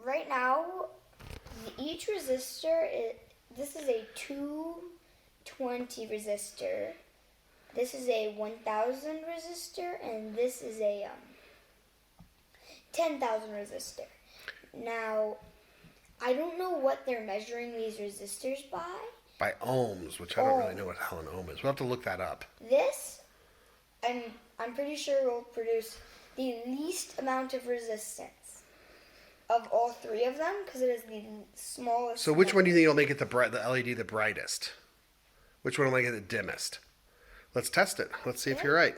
Right now, each resistor this is a 220 resistor. This is a 1000 resistor, and this is a 10,000 resistor. Now, I don't know what they're measuring these resistors by. By ohms, which I don't really know what the hell an ohm is. We'll have to look that up. This, I'm pretty sure will produce the least amount of resistance of all three of them, because it is the smallest. So which one do you think will make it the LED the brightest? Which one will make it the dimmest? Let's test it. Let's see if you're right.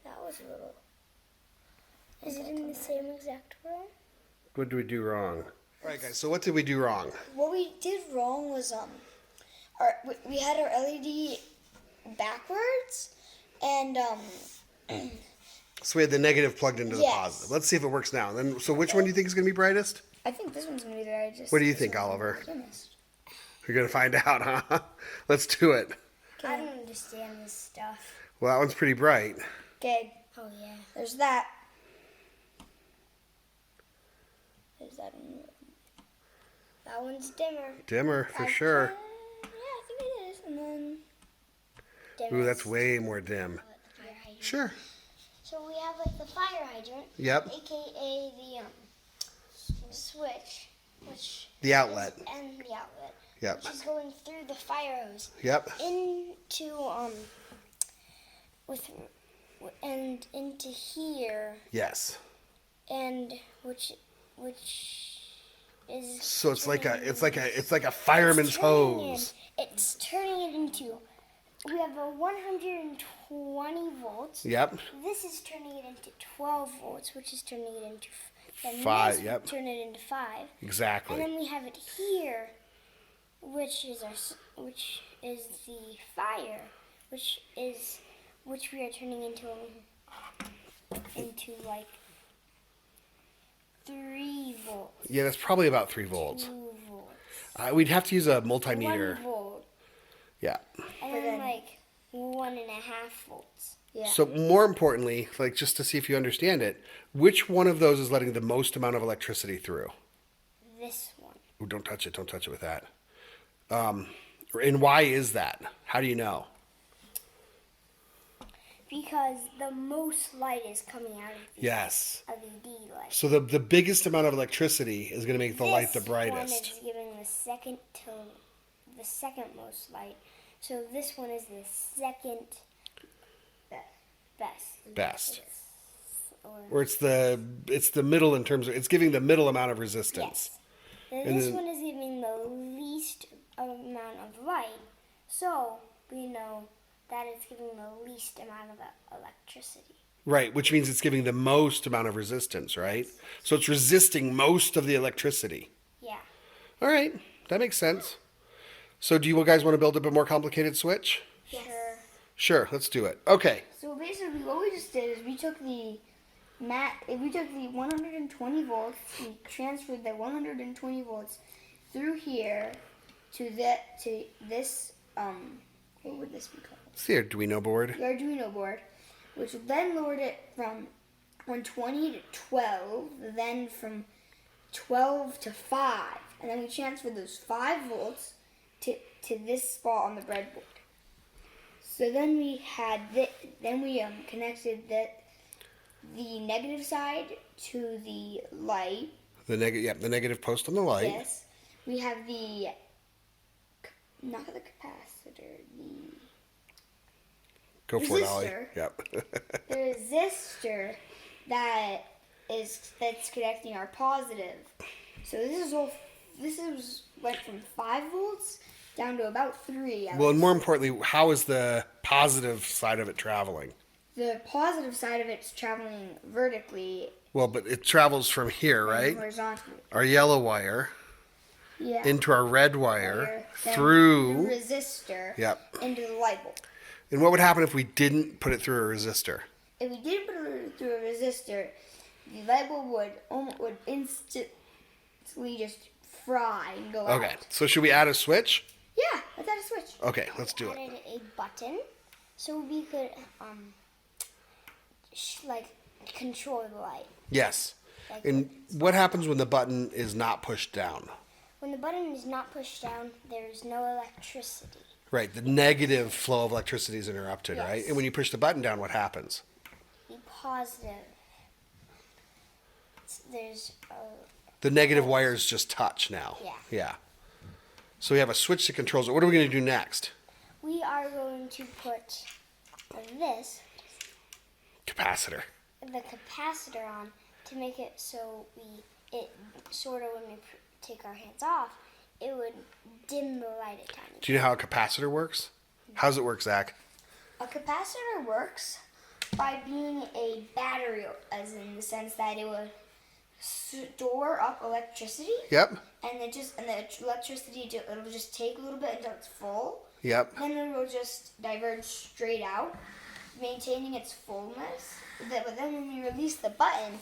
That was a little. Is it in the same exact room? What did we do wrong? All right, guys. So what did we do wrong? What we did wrong was we had our LED backwards, and So we had the negative plugged into the Yes. positive. Let's see if it works now. Then, so which one do you think is going to be brightest? I think this one's gonna be the brightest. What do you think, Oliver? Dimmest. You're going to find out, huh? Let's do it. I don't understand this stuff. Well, that one's pretty bright. Okay, Oh yeah. there's that. There's that one. That one's dimmer. Dimmer, for sure. Yeah, I think it is. And then Dimmer. Ooh, that's way more dim. Fire hydrant. Sure. So we have like the fire hydrant, Yep. aka the switch, which The outlet. and the outlet, Yep. which is going through the fire hose Yep. into into here, Yes. and which is So it's like a fireman's hose. It's turning it into. We have a 120 volts. Yep. This is turning it into 12 volts, which is turning it into then 5, this would yep. turn it into 5. And Exactly. then we have it here, which is the fire, which we are turning into like 3 volts. Yeah, that's probably about 3 volts. 2 volts. We'd have to use a 1 multimeter. volt. Yeah. And then like 1.5 volts. yeah. So more importantly, like just to see if you understand it, which one of those is letting the most amount of electricity through? This one. Ooh, don't touch it. Don't touch it with that. And why is that? How do you know? Because the most light is coming out of the Yes. LED light. So the biggest amount of electricity is going to make the light the This brightest. one is giving the second most light. So this one is the second best. Best. Or Or it's the middle in terms of it's giving the middle amount of resistance. yes. And And this then- one is giving the least amount of light. So we know that it's giving the least amount of electricity. Right, which means it's giving the most amount of resistance, right? So it's resisting most of the electricity. Yeah. All right, that makes sense. So do you guys want to build up a more complicated switch? Sure. Sure, let's do it. Okay. So basically, what we just did is we took the 120 volts, we transferred the 120 volts through here to this what would this be called? See your Arduino board. The Arduino board, which then lowered it from 120 to 12, then from 12 to 5, and then we transferred those 5 volts to this spot on the breadboard. So then we had connected the negative side to the light. The negative post on the light. Yes, we have not the capacitor, Go for it, Ollie. resistor. Yep. the resistor that's connecting our positive. So this went from 5 volts down to about 3. Well, and more importantly, how is the positive side of it traveling? The positive side of it's traveling vertically Well, but it travels from here, and right? horizontally. Our yellow wire Yeah. into our red wire Then through. the resistor Yep. into the light bulb. And what would happen if we didn't put it through a resistor? If we did put it through a resistor, the light bulb would instantly just fry and go out. Okay, so should we add a switch? Yeah, let's add a switch. Okay, let's do it. Added a button. so we could like control the light. Yes. Like And what happens when the button is not pushed down? when the button is not pushed down, there's no electricity. Right, the negative flow of electricity is interrupted, right? Yes. And when you push the button down, what happens? The positive. There's a The negative wires just touch now. Yeah. Yeah. So we have a switch that controls it. What are we going to do next? we are going to put this, Capacitor. the capacitor on to make it so it sort of when we take our hands off, it would dim the light a tiny bit. Do you know how a capacitor works? How does it work, Zach? A capacitor works by being a battery, as in the sense that it would store up electricity, Yep. and the electricity it'll just take a little bit until it's full. Yep. Then it will just diverge straight out, maintaining its fullness. But then when you release the button,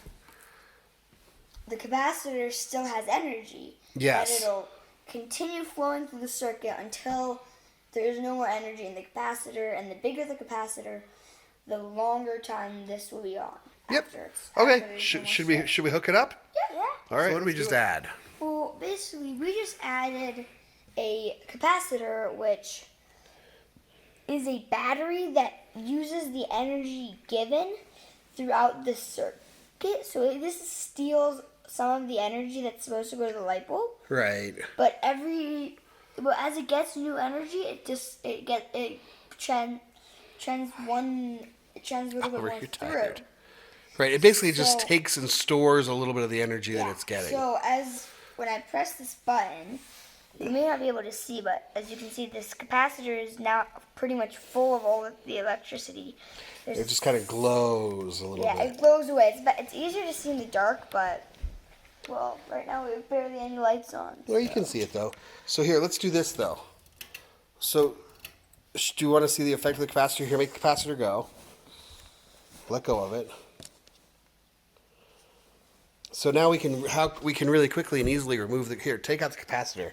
the capacitor still has energy. Yes. And it'll continue flowing through the circuit until there's no more energy in the capacitor. And the bigger the capacitor, the longer time this will be on. Yep. after it's- Okay. after there's no more Should circuit. we hook it up? Yeah. All right. So what do we just add? Well, basically, we just added a capacitor, which is a battery that uses the energy given throughout the circuit. So this steals some of the energy that's supposed to go to the light bulb. Right. But as it gets new energy, it trends a little bit Over more here, through. tired. Right. It basically just So- takes and stores a little bit of the energy that it's getting. So when I press this button, you may not be able to see, but as you can see, this capacitor is now pretty much full of all of the electricity. It just kind of glows a little Yeah, bit. it glows away. It's easier to see in the dark, but well, right now we have barely any lights on. Well, you can see it though. So here, let's do this though. So, do you want to see the effect of the capacitor? Here, make the capacitor go. Let go of it. So now we can really quickly and easily remove the here. Take out the capacitor.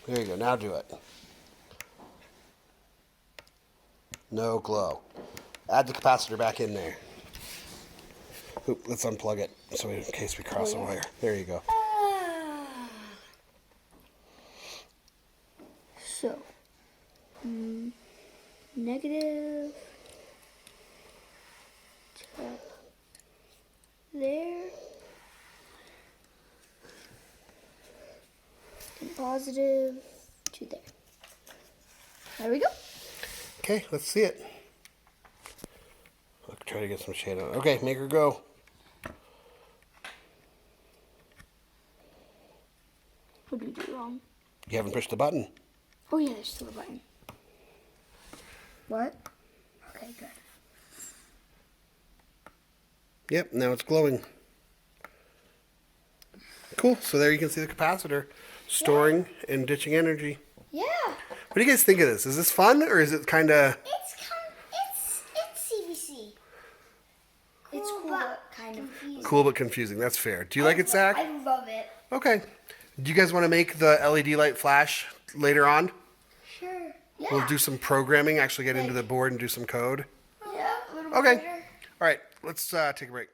There you go. Now do it. No glow. Add the capacitor back in there. Oop, let's unplug it so in case we cross a wire. There you go. So, negative to there, and positive to there. There we go. Okay, let's see it. I'll try to get some shade on it. Okay, make her go. What did we do wrong? You haven't pushed the button. Oh yeah, there's still a button. What? Okay, good. Yep, now it's glowing. Cool, so there you can see the capacitor storing and ditching energy. Yeah. What do you guys think of this? Is this fun or is it kind of... It's CBC. It's cool, but kind of confusing. cool but confusing? That's fair. Do you like it, Zach? I love it. Okay. Do you guys want to make the LED light flash later on? Sure. Yeah. We'll do some programming, actually get into the board and do some code. Yeah. A little bit Okay. later. All right, let's take a break.